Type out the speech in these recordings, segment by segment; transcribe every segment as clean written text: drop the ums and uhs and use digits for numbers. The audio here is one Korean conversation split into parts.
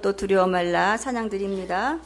또 두려워 말라 찬양 드립니다.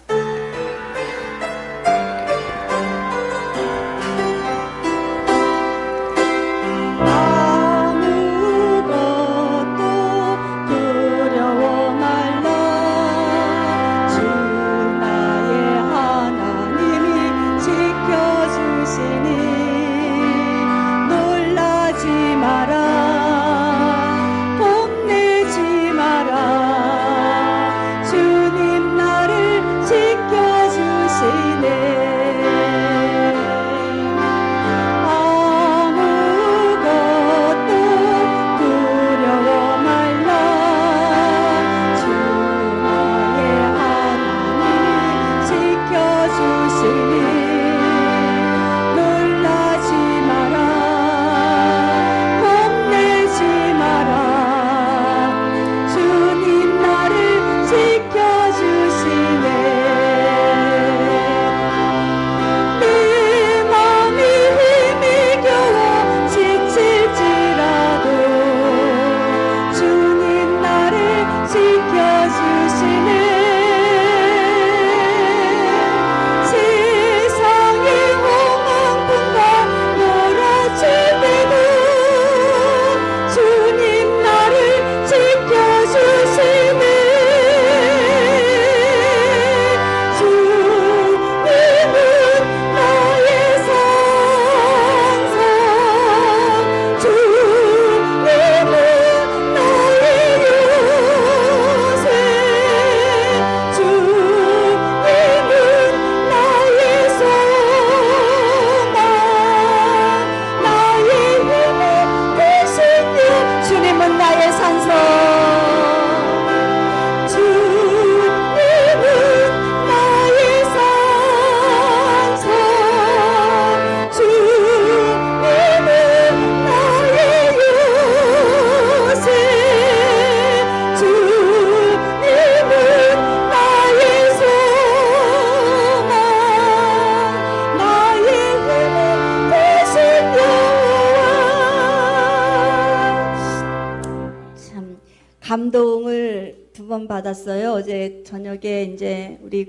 감동을 2번 받았어요. 어제 저녁에 이제 우리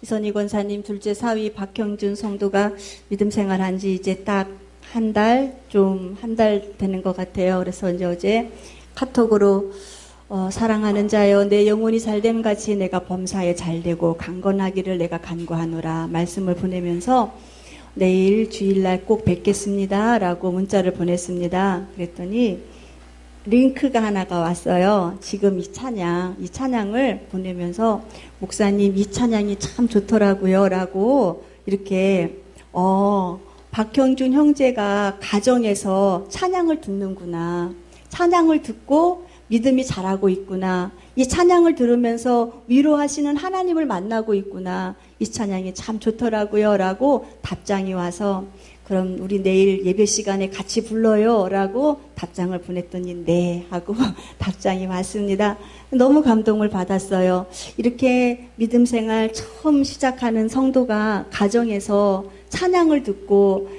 이선희 권사님 둘째 사위 박형준 성도가 믿음 생활한 지 이제 딱 한 달 되는 것 같아요. 그래서 이제 어제 카톡으로 사랑하는 자여 내 영혼이 잘됨 같이 내가 범사에 잘되고 강건하기를 내가 간구하노라 말씀을 보내면서 내일 주일날 꼭 뵙겠습니다 라고 문자를 보냈습니다. 그랬더니 링크가 하나가 왔어요. 지금 이 찬양을 보내면서 목사님 이 찬양이 참 좋더라고요 라고 이렇게 박형준 형제가 가정에서 찬양을 듣는구나, 찬양을 듣고 믿음이 자라고 있구나, 이 찬양을 들으면서 위로하시는 하나님을 만나고 있구나, 이 찬양이 참 좋더라고요 라고 답장이 와서 그럼 우리 내일 예배 시간에 같이 불러요 라고 답장을 보냈더니 네 하고 답장이 왔습니다. 너무 감동을 받았어요. 이렇게 믿음 생활 처음 시작하는 성도가 가정에서 찬양을 듣고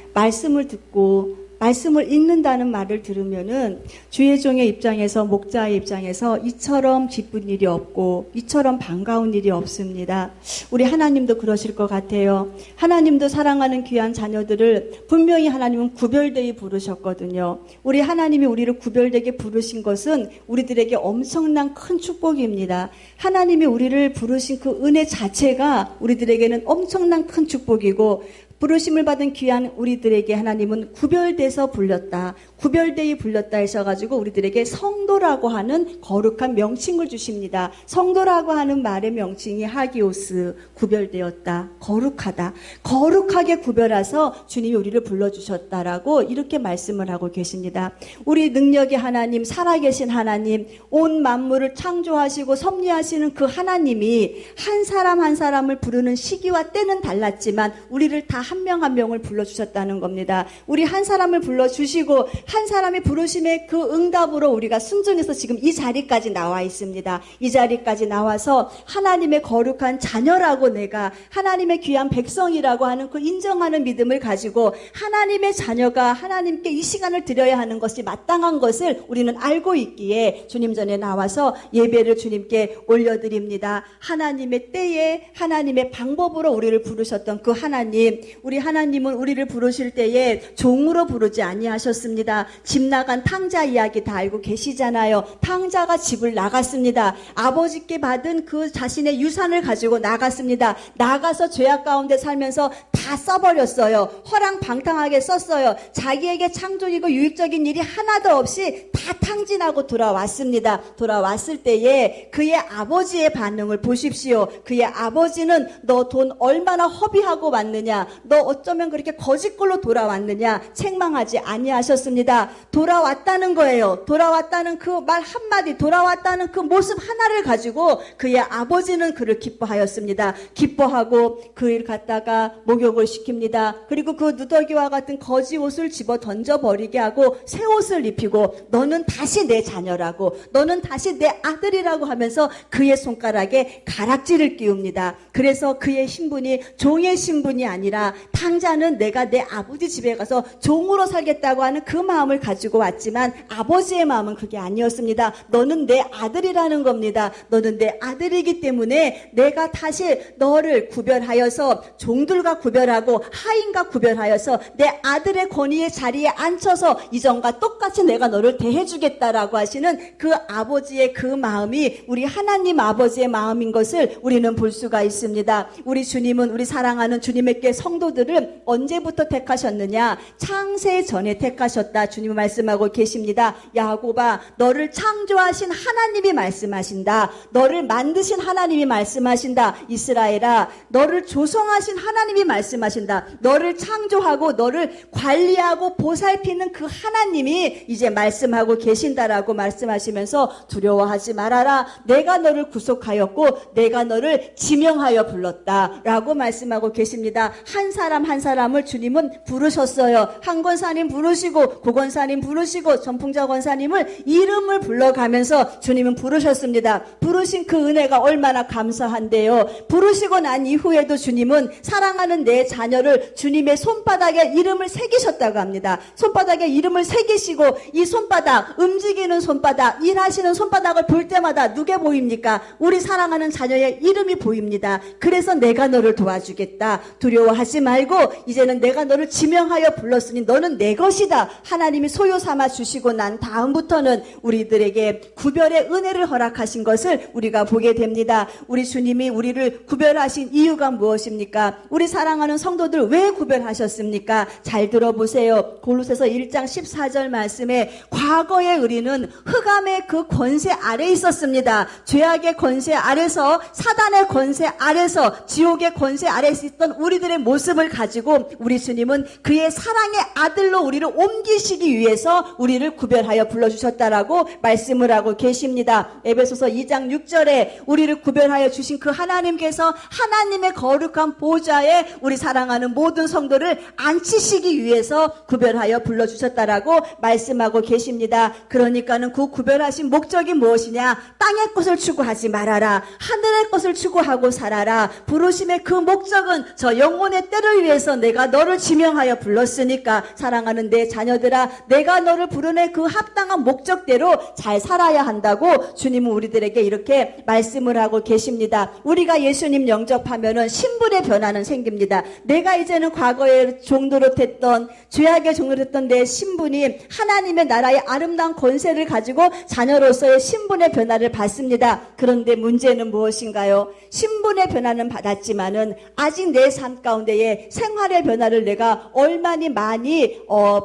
말씀을 읽는다는 말을 들으면은 주의 종의 입장에서, 목자의 입장에서 이처럼 기쁜 일이 없고 이처럼 반가운 일이 없습니다. 우리 하나님도 그러실 것 같아요. 하나님도 사랑하는 귀한 자녀들을 분명히 하나님은 구별되이 부르셨거든요. 우리 하나님이 우리를 구별되게 부르신 것은 우리들에게 엄청난 큰 축복입니다. 하나님이 우리를 부르신 그 은혜 자체가 우리들에게는 엄청난 큰 축복이고, 부르심을 받은 귀한 우리들에게 하나님은 구별돼서 불렸다, 구별되이 불렸다 하셔가지고 우리들에게 성도라고 하는 거룩한 명칭을 주십니다. 성도라고 하는 말의 명칭이 하기오스, 구별되었다, 거룩하다, 거룩하게 구별해서 주님이 우리를 불러주셨다라고 이렇게 말씀을 하고 계십니다. 우리 능력의 하나님, 살아계신 하나님, 온 만물을 창조하시고 섭리하시는 그 하나님이 한 사람 한 사람을 부르는 시기와 때는 달랐지만 우리를 다 한 명 한 명을 불러주셨다는 겁니다. 우리 한 사람을 불러주시고 한 사람의 부르심의 그 응답으로 우리가 순종해서 지금 이 자리까지 나와 있습니다. 이 자리까지 나와서 하나님의 거룩한 자녀라고 내가 하나님의 귀한 백성이라고 하는 그 인정하는 믿음을 가지고 하나님의 자녀가 하나님께 이 시간을 드려야 하는 것이 마땅한 것을 우리는 알고 있기에 주님 전에 나와서 예배를 주님께 올려드립니다. 하나님의 때에 하나님의 방법으로 우리를 부르셨던 그 하나님, 우리 하나님은 우리를 부르실 때에 종으로 부르지 아니하셨습니다. 집 나간 탕자 이야기 다 알고 계시잖아요. 탕자가 집을 나갔습니다. 아버지께 받은 그 자신의 유산을 가지고 나갔습니다. 나가서 죄악 가운데 살면서 다 써버렸어요. 허랑방탕하게 썼어요. 자기에게 창조이고 유익적인 일이 하나도 없이 다 탕진하고 돌아왔습니다. 돌아왔을 때에 그의 아버지의 반응을 보십시오. 그의 아버지는 너 돈 얼마나 허비하고 왔느냐, 너 어쩌면 그렇게 거짓골로 돌아왔느냐 책망하지 아니하셨습니다. 돌아왔다는 거예요. 돌아왔다는 그 말 한마디, 돌아왔다는 그 모습 하나를 가지고 그의 아버지는 그를 기뻐하였습니다. 기뻐하고 그를 갖다가 목욕을 시킵니다. 그리고 그 누더기와 같은 거지 옷을 집어 던져버리게 하고 새 옷을 입히고 너는 다시 내 자녀라고, 너는 다시 내 아들이라고 하면서 그의 손가락에 가락지를 끼웁니다. 그래서 그의 신분이 종의 신분이 아니라 탕자는 내가 내 아버지 집에 가서 종으로 살겠다고 하는 그 마음을 가지고 왔지만 아버지의 마음은 그게 아니었습니다. 너는 내 아들이라는 겁니다. 너는 내 아들이기 때문에 내가 다시 너를 구별하여서 종들과 구별하고 하인과 구별하여서 내 아들의 권위의 자리에 앉혀서 이전과 똑같이 내가 너를 대해주겠다라고 하시는 그 아버지의 그 마음이 우리 하나님 아버지의 마음인 것을 우리는 볼 수가 있습니다. 우리 주님은 우리 사랑하는 주님에게 성도들을 언제부터 택하셨느냐? 창세 전에 택하셨다. 주님은 말씀하고 계십니다. 야고바, 너를 창조하신 하나님이 말씀하신다. 너를 만드신 하나님이 말씀하신다. 이스라엘아, 너를 조성하신 하나님이 말씀하신다. 너를 창조하고 너를 관리하고 보살피는 그 하나님이 이제 말씀하고 계신다라고 말씀하시면서 두려워하지 말아라. 내가 너를 구속하였고 내가 너를 지명하여 불렀다 라고 말씀하고 계십니다. 한 사람 한 사람을 주님은 부르셨어요. 한 권사님 부르시고 고 권사님 부르시고 전풍자 권사님을 이름을 불러가면서 주님은 부르셨습니다. 부르신 그 은혜가 얼마나 감사한데요. 부르시고 난 이후에도 주님은 사랑하는 내 자녀를 주님의 손바닥에 이름을 새기셨다고 합니다. 손바닥에 이름을 새기시고 이 손바닥, 움직이는 손바닥, 일하시는 손바닥을 볼 때마다 누게 보입니까? 우리 사랑하는 자녀의 이름이 보입니다. 그래서 내가 너를 도와주겠다. 두려워하지 말고 이제는 내가 너를 지명하여 불렀으니 너는 내 것이다. 하나님이 소유 삼아 주시고 난 다음부터는 우리들에게 구별의 은혜를 허락하신 것을 우리가 보게 됩니다. 우리 주님이 우리를 구별하신 이유가 무엇입니까? 우리 사랑하는 성도들 왜 구별하셨습니까? 잘 들어보세요. 골로새서 1장 14절 말씀에 과거의 의리는 흑암의 그 권세 아래 있었습니다. 죄악의 권세 아래서, 사단의 권세 아래서, 지옥의 권세 아래 있었던 우리들의 모습을 가지고 우리 주님은 그의 사랑의 아들로 우리를 옮기시기 위해서 우리를 구별하여 불러주셨다라고 말씀을 하고 계십니다. 에베소서 2장 6절에 우리를 구별하여 주신 그 하나님께서 하나님의 거룩한 보좌에 우리 사랑하는 모든 성도를 앉히시기 위해서 구별하여 불러주셨다라고 말씀하고 계십니다. 그러니까는 그 구별하신 목적이 무엇이냐? 땅의 것을 추구하지 말아라. 하늘의 것을 추구하고 살아라. 부르심의 그 목적은 저 영혼의 때를 위해서 내가 너를 지명하여 불렀으니까 사랑하는 내 자녀들아, 내가 너를 부르는 그 합당한 목적대로 잘 살아야 한다고 주님은 우리들에게 이렇게 말씀을 하고 계십니다. 우리가 예수님 영접하면은 신분의 변화는 생깁니다. 내가 이제는 과거에 종노릇했던, 죄악의 종노릇했던 내 신분이 하나님의 나라의 아름다운 권세를 가지고 자녀로서의 신분의 변화를 받습니다. 그런데 문제는 무엇인가요? 신분의 변화는 받았지만은 아직 내 삶 가운데에 생활의 변화를 내가 얼마나 많이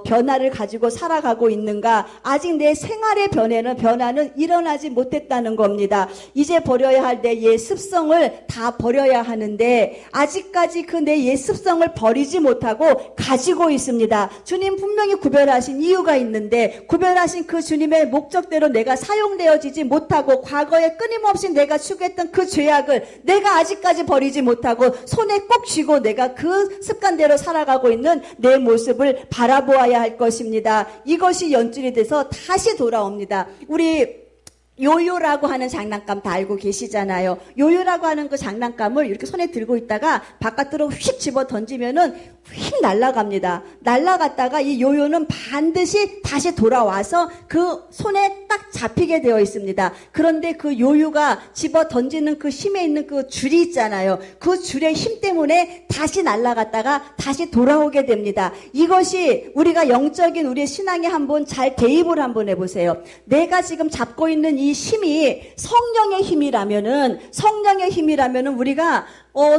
변화를 가지고 살아가고 있는가? 아직 내 생활의 변화는 일어나지 못했다는 겁니다. 이제 버려야 할 내 옛 습성을 다 버려야 하는데 아직까지 그 내 옛 습성을 버리지 못하고 가지고 있습니다. 주님 분명히 구별하신 이유가 있는데 구별하신 그 주님의 목적대로 내가 사용되어지지 못하고 과거에 끊임없이 내가 추구했던 그 죄악을 내가 아직까지 버리지 못하고 손에 꼭 쥐고 내가 그 습관대로 살아가고 있는 내 모습을 바라보아야 할 것입니다. 것입니다. 이것이 연줄이 돼서 다시 돌아옵니다. 우리 요요라고 하는 장난감 다 알고 계시잖아요. 요요라고 하는 그 장난감을 이렇게 손에 들고 있다가 바깥으로 휙 집어 던지면은 휙 날아갑니다. 날아갔다가 이 요요는 반드시 다시 돌아와서 그 손에 딱 잡히게 되어 있습니다. 그런데 그 요요가 집어 던지는 그 힘에 있는 그 줄이 있잖아요. 그 줄의 힘 때문에 다시 날아갔다가 다시 돌아오게 됩니다. 이것이 우리가 영적인 우리의 신앙에 한번 잘 대입을 한번 해보세요. 내가 지금 잡고 있는 이 힘이 성령의 힘이라면은 우리가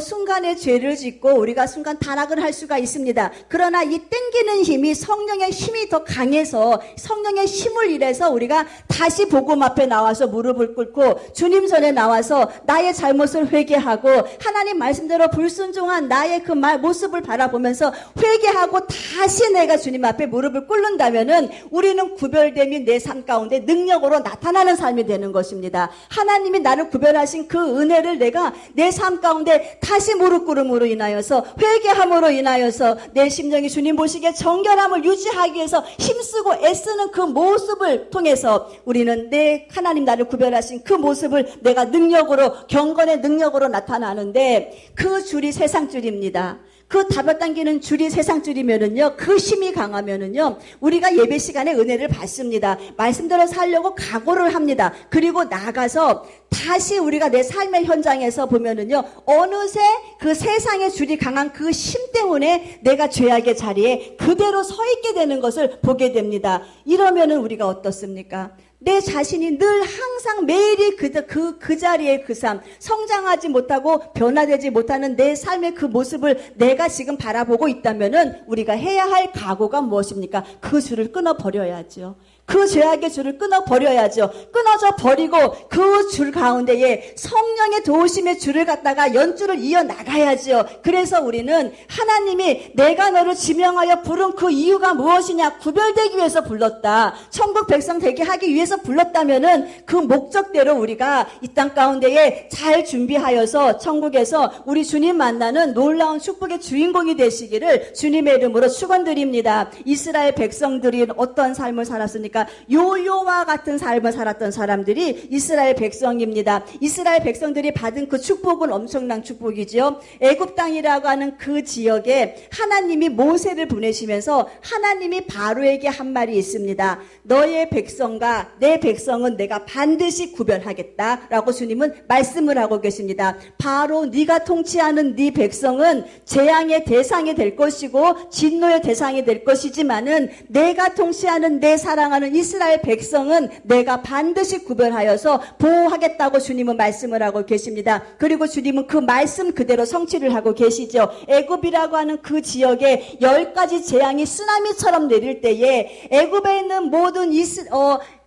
순간에 죄를 짓고 우리가 순간 타락을 할 수가 있습니다. 그러나 이 땡기는 힘이 성령의 힘이 더 강해서 성령의 힘을 일해서 우리가 다시 복음 앞에 나와서 무릎을 꿇고 주님 전에 나와서 나의 잘못을 회개하고 하나님 말씀대로 불순종한 나의 그 모습을 바라보면서 회개하고 다시 내가 주님 앞에 무릎을 꿇는다면은 우리는 구별됨이 내 삶 가운데 능력으로 나타나는 삶이 되는 것입니다. 하나님이 나를 구별하신 그 은혜를 내가 내 삶 가운데 다시 무릎 꿇음으로 인하여서 회개함으로 인하여서 내 심령이 주님 보시기에 정결함을 유지하기 위해서 힘쓰고 애쓰는 그 모습을 통해서 우리는 내 하나님 나를 구별하신 그 모습을 내가 능력으로 경건의 능력으로 나타나는데 그 줄이 세상 줄입니다. 그 잡아당기는 줄이 세상 줄이면은요, 그 힘이 강하면은요, 우리가 예배 시간에 은혜를 받습니다. 말씀대로 살려고 각오를 합니다. 그리고 나가서 다시 우리가 내 삶의 현장에서 보면은요, 어느새 그 세상의 줄이 강한 그 힘 때문에 내가 죄악의 자리에 그대로 서 있게 되는 것을 보게 됩니다. 이러면은 우리가 어떻습니까? 내 자신이 늘 항상 매일이 그 자리의 그 삶, 성장하지 못하고 변화되지 못하는 내 삶의 그 모습을 내가 지금 바라보고 있다면은 우리가 해야 할 각오가 무엇입니까? 그 줄을 끊어버려야죠. 그 죄악의 줄을 끊어버려야죠. 끊어져 버리고 그 줄 가운데에 성령의 도우심의 줄을 갖다가 연줄을 이어나가야죠. 그래서 우리는 하나님이 내가 너를 지명하여 부른 그 이유가 무엇이냐? 구별되기 위해서 불렀다. 천국 백성 되게 하기 위해서 불렀다면은 그 목적대로 우리가 이 땅 가운데에 잘 준비하여서 천국에서 우리 주님 만나는 놀라운 축복의 주인공이 되시기를 주님의 이름으로 축원드립니다. 이스라엘 백성들이 어떤 삶을 살았습니까? 요요와 같은 삶을 살았던 사람들이 이스라엘 백성입니다. 이스라엘 백성들이 받은 그 축복은 엄청난 축복이죠. 애굽 땅이라고 하는 그 지역에 하나님이 모세를 보내시면서 하나님이 바로에게 한 말이 있습니다. 너의 백성과 내 백성은 내가 반드시 구별하겠다라고 주님은 말씀을 하고 계십니다. 바로 네가 통치하는 네 백성은 재앙의 대상이 될 것이고 진노의 대상이 될 것이지만은 내가 통치하는 내 사랑하는 이스라엘 백성은 내가 반드시 구별하여서 보호하겠다고 주님은 말씀을 하고 계십니다. 그리고 주님은 그 말씀 그대로 성취를 하고 계시죠. 애굽이라고 하는 그 지역에 10가지 재앙이 쓰나미처럼 내릴 때에 애굽에 있는 모든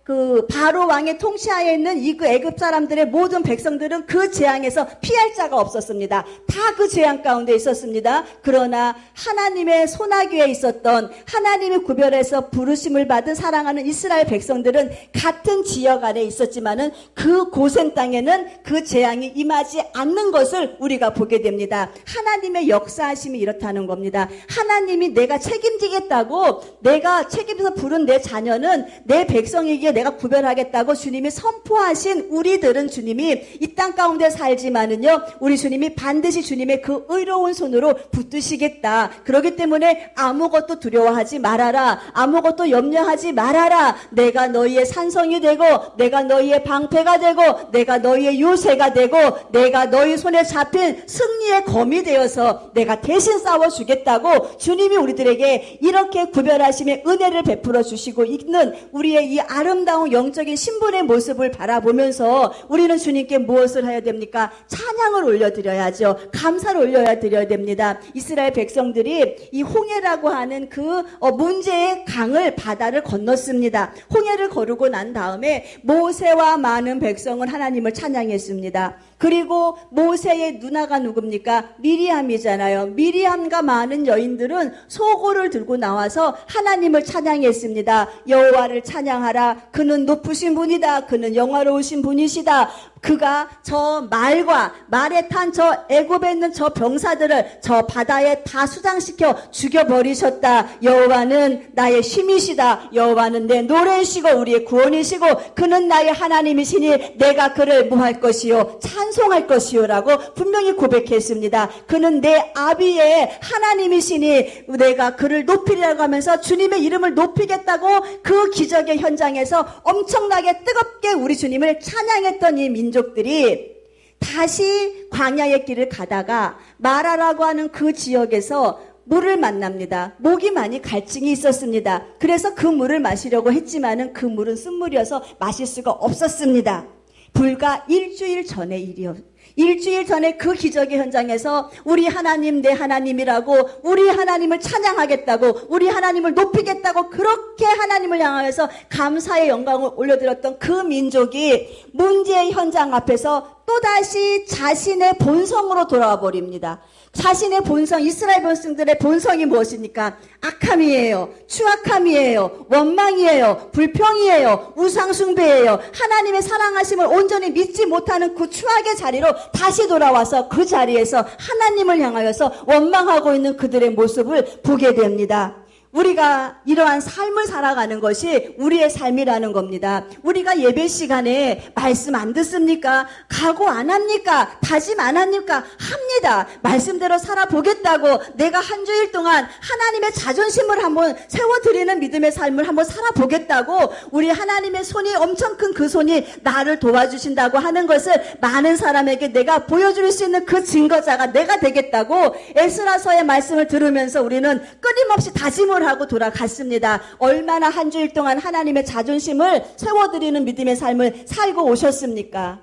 그 바로 왕의 통치하에 있는 이 그 애굽 사람들의 모든 백성들은 그 재앙에서 피할 자가 없었습니다. 다 그 재앙 가운데 있었습니다. 그러나 하나님의 손아귀에 있었던 하나님이 구별해서 부르심을 받은 사랑하는 이스라엘 백성들은 같은 지역 안에 있었지만은 그 고센 땅에는 그 재앙이 임하지 않는 것을 우리가 보게 됩니다. 하나님의 역사하심이 이렇다는 겁니다. 하나님이 내가 책임지겠다고 내가 책임져서 부른 내 자녀는 내 백성이기에 내가 구별하겠다고 주님이 선포하신 우리들은 주님이 이 땅 가운데 살지만은요, 우리 주님이 반드시 주님의 그 의로운 손으로 붙드시겠다. 그렇기 때문에 아무것도 두려워하지 말아라. 아무것도 염려하지 말아라. 내가 너희의 산성이 되고 내가 너희의 방패가 되고 내가 너희의 요새가 되고 내가 너희 손에 잡힌 승리의 검이 되어서 내가 대신 싸워주겠다고 주님이 우리들에게 이렇게 구별하심의 은혜를 베풀어 주시고 있는 우리의 이 아름다운 영적인 신분의 모습을 바라보면서 우리는 주님께 무엇을 해야 됩니까? 찬양을 올려드려야죠. 감사를 올려드려야 됩니다. 이스라엘 백성들이 이 홍해라고 하는 그 문제의 강을 바다를 건넜습니다. 홍해를 거르고 난 다음에 모세와 많은 백성은 하나님을 찬양했습니다. 그리고 모세의 누나가 누굽니까? 미리암이잖아요. 미리암과 많은 여인들은 소고를 들고 나와서 하나님을 찬양했습니다. 여호와를 찬양하라. 그는 높으신 분이다. 그는 영화로우신 분이시다. 그가 저 말에 탄 저 애굽에 있는 저 병사들을 저 바다에 다 수장시켜 죽여버리셨다. 여호와는 나의 힘이시다. 여호와는 내 노래이시고 우리의 구원이시고 그는 나의 하나님이시니 내가 그를 뭐 할 것이요? 찬송할 것이요 라고 분명히 고백했습니다. 그는 내 아비의 하나님이시니 내가 그를 높이리라고 하면서 주님의 이름을 높이겠다고 그 기적의 현장에서 엄청나게 뜨겁게 우리 주님을 찬양했던 이 민족들이 다시 광야의 길을 가다가 마라라고 하는 그 지역에서 물을 만납니다. 목이 많이 갈증이 있었습니다. 그래서 그 물을 마시려고 했지만은 그 물은 쓴물이어서 마실 수가 없었습니다. 불과 일주일 전의 일이었습니다. 일주일 전에 그 기적의 현장에서 우리 하나님 내 하나님이라고 우리 하나님을 찬양하겠다고 우리 하나님을 높이겠다고 그렇게 하나님을 향하여서 감사의 영광을 올려드렸던 그 민족이 문제의 현장 앞에서 또다시 자신의 본성으로 돌아와 버립니다. 자신의 본성, 이스라엘 백성들의 본성이 무엇입니까? 악함이에요. 추악함이에요. 원망이에요. 불평이에요. 우상숭배예요. 하나님의 사랑하심을 온전히 믿지 못하는 그 추악의 자리로 다시 돌아와서 그 자리에서 하나님을 향하여서 원망하고 있는 그들의 모습을 보게 됩니다. 우리가 이러한 삶을 살아가는 것이 우리의 삶이라는 겁니다. 우리가 예배 시간에 말씀 안 듣습니까? 각오 안 합니까? 다짐 안 합니까? 합니다. 말씀대로 살아보겠다고 내가 한 주일 동안 하나님의 자존심을 한번 세워드리는 믿음의 삶을 한번 살아보겠다고 우리 하나님의 손이 엄청 큰 그 손이 나를 도와주신다고 하는 것을 많은 사람에게 내가 보여줄 수 있는 그 증거자가 내가 되겠다고 에스라서의 말씀을 들으면서 우리는 끊임없이 다짐을 하고 돌아갔습니다. 얼마나 한 주일 동안 하나님의 자존심을 세워드리는 믿음의 삶을 살고 오셨습니까?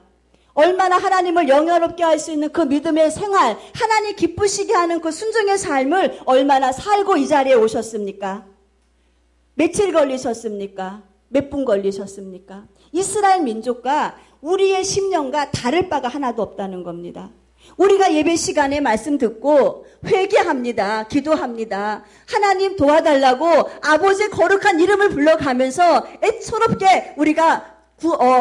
얼마나 하나님을 영화롭게 할 수 있는 그 믿음의 생활, 하나님 기쁘시게 하는 그 순종의 삶을 얼마나 살고 이 자리에 오셨습니까? 며칠 걸리셨습니까? 몇 분 걸리셨습니까? 이스라엘 민족과 우리의 심령과 다를 바가 하나도 없다는 겁니다. 우리가 예배 시간에 말씀 듣고 회개합니다. 기도합니다. 하나님 도와달라고 아버지의 거룩한 이름을 불러가면서 애처롭게 우리가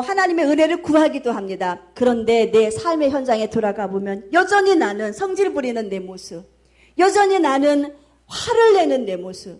하나님의 은혜를 구하기도 합니다. 그런데 내 삶의 현장에 돌아가 보면 여전히 나는 성질 부리는 내 모습, 여전히 나는 화를 내는 내 모습,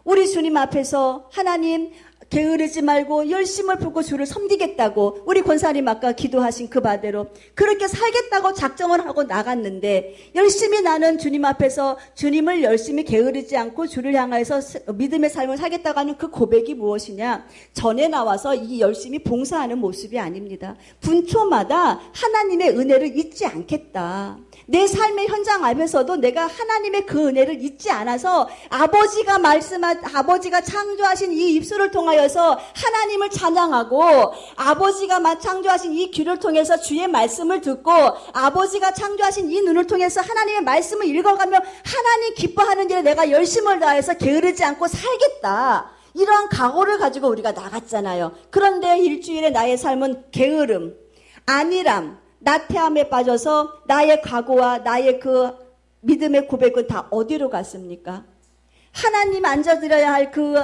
우리 주님 앞에서 하나님 게으르지 말고 열심을 품고 주를 섬기겠다고 우리 권사님 아까 기도하신 그 바대로 그렇게 살겠다고 작정을 하고 나갔는데 열심히 나는 주님 앞에서 주님을 열심히 게으르지 않고 주를 향해서 믿음의 삶을 살겠다고 하는 그 고백이 무엇이냐? 전에 나와서 이 열심히 봉사하는 모습이 아닙니다. 분초마다 하나님의 은혜를 잊지 않겠다. 내 삶의 현장 앞에서도 내가 하나님의 그 은혜를 잊지 않아서 아버지가 창조하신 이 입술을 통하여서 하나님을 찬양하고 아버지가 창조하신 이 귀를 통해서 주의 말씀을 듣고 아버지가 창조하신 이 눈을 통해서 하나님의 말씀을 읽어가며 하나님 기뻐하는 일에 내가 열심을 다해서 게으르지 않고 살겠다. 이러한 각오를 가지고 우리가 나갔잖아요. 그런데 일주일에 나의 삶은 게으름, 안일함, 나태함에 빠져서 나의 각오와 나의 그 믿음의 고백은 다 어디로 갔습니까? 하나님 앉아드려야 할 그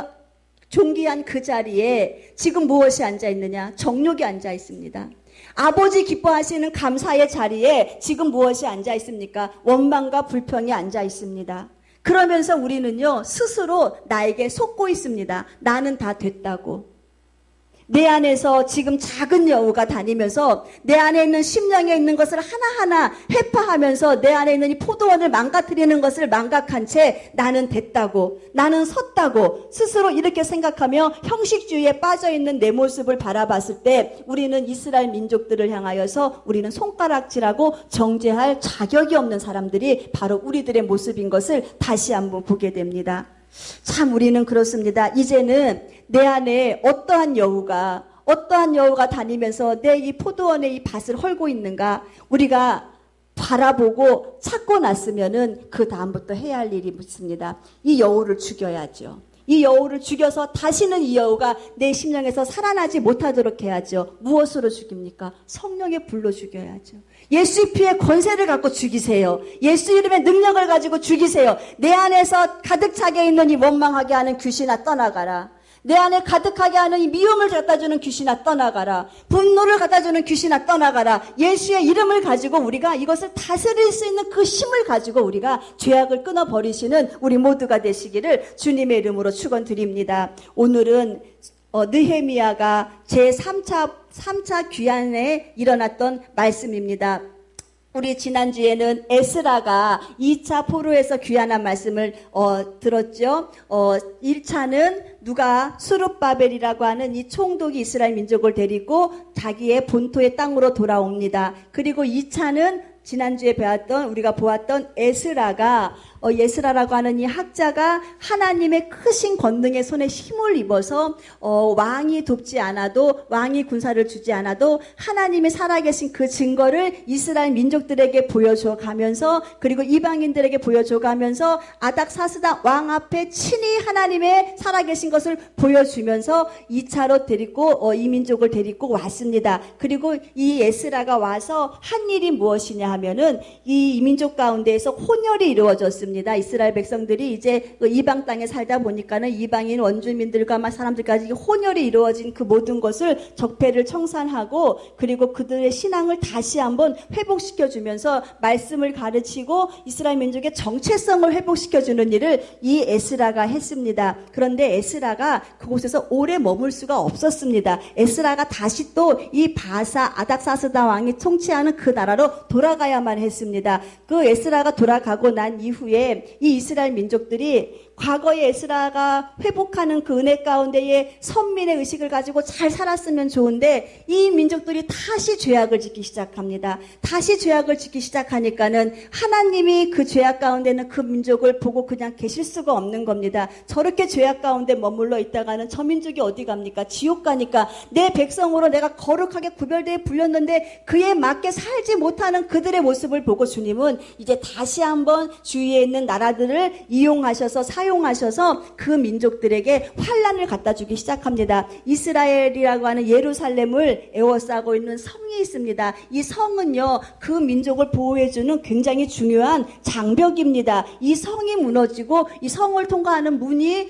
존귀한 그 자리에 지금 무엇이 앉아있느냐? 정욕이 앉아있습니다. 아버지 기뻐하시는 감사의 자리에 지금 무엇이 앉아있습니까? 원망과 불평이 앉아있습니다. 그러면서 우리는요 스스로 나에게 속고 있습니다. 나는 다 됐다고. 내 안에서 지금 작은 여우가 다니면서 내 안에 있는 심령에 있는 것을 하나하나 회파하면서 내 안에 있는 이 포도원을 망가뜨리는 것을 망각한 채 나는 됐다고, 나는 섰다고 스스로 이렇게 생각하며 형식주의에 빠져있는 내 모습을 바라봤을 때 우리는 이스라엘 민족들을 향하여서 우리는 손가락질하고 정죄할 자격이 없는 사람들이 바로 우리들의 모습인 것을 다시 한번 보게 됩니다. 참 우리는 그렇습니다. 이제는 내 안에 어떠한 여우가 다니면서 내 이 포도원의 이 밭을 헐고 있는가 우리가 바라보고 찾고 났으면은 그 다음부터 해야 할 일이 있습니다. 이 여우를 죽여야죠. 이 여우를 죽여서 다시는 이 여우가 내 심령에서 살아나지 못하도록 해야죠. 무엇으로 죽입니까? 성령의 불로 죽여야죠. 예수의 피의 권세를 갖고 죽이세요. 예수 이름의 능력을 가지고 죽이세요. 내 안에서 가득 차게 있는 이 원망하게 하는 귀신아 떠나가라. 내 안에 가득하게 하는 이 미움을 갖다주는 귀신아 떠나가라. 분노를 갖다주는 귀신아 떠나가라. 예수의 이름을 가지고 우리가 이것을 다스릴 수 있는 그 힘을 가지고 우리가 죄악을 끊어버리시는 우리 모두가 되시기를 주님의 이름으로 축원드립니다. 오늘은 느헤미야가 제3차 귀환에 일어났던 말씀입니다. 우리 지난주에는 에스라가 2차 포로에서 귀환한 말씀을 들었죠. 1차는 누가 수룹바벨이라고 하는 이 총독이 이스라엘 민족을 데리고 자기의 본토의 땅으로 돌아옵니다. 그리고 2차는 지난주에 우리가 보았던 에스라가 예스라라고 하는 이 학자가 하나님의 크신 권능의 손에 힘을 입어서 왕이 돕지 않아도, 왕이 군사를 주지 않아도 하나님이 살아계신 그 증거를 이스라엘 민족들에게 보여줘 가면서, 그리고 이방인들에게 보여줘 가면서 아닥사스다 왕 앞에 친히 하나님의 살아계신 것을 보여주면서 2차로 이 민족을 데리고 왔습니다. 그리고 이 에스라가 와서 한 일이 무엇이냐 하면은 이 민족 가운데에서 혼혈이 이루어졌습니다. 이스라엘 백성들이 이제 이방 땅에 살다 보니까는 이방인 원주민들과 사람들까지 혼혈이 이루어진 그 모든 것을 적폐를 청산하고, 그리고 그들의 신앙을 다시 한번 회복시켜주면서 말씀을 가르치고 이스라엘 민족의 정체성을 회복시켜주는 일을 이 에스라가 했습니다. 그런데 에스라가 그곳에서 오래 머물 수가 없었습니다. 에스라가 다시 또 이 아닥사스다 왕이 통치하는 그 나라로 돌아가야만 했습니다. 그 에스라가 돌아가고 난 이후에 이 이스라엘 민족들이 과거에 에스라가 회복하는 그 은혜 가운데에 선민의 의식을 가지고 잘 살았으면 좋은데, 이 민족들이 다시 죄악을 짓기 시작합니다. 다시 죄악을 짓기 시작하니까는 하나님이 그 죄악 가운데는 그 민족을 보고 그냥 계실 수가 없는 겁니다. 저렇게 죄악 가운데 머물러 있다가는 저 민족이 어디 갑니까? 지옥 가니까. 내 백성으로 내가 거룩하게 구별되어 불렸는데 그에 맞게 살지 못하는 그들의 모습을 보고 주님은 이제 다시 한번 주위에 있는 나라들을 사용하셔서 그 민족들에게 환란을 갖다 주기 시작합니다. 이스라엘이라고 하는 예루살렘을 에워싸고 있는 성이 있습니다. 이 성은요, 그 민족을 보호해주는 굉장히 중요한 장벽입니다. 이 성이 무너지고 이 성을 통과하는 문이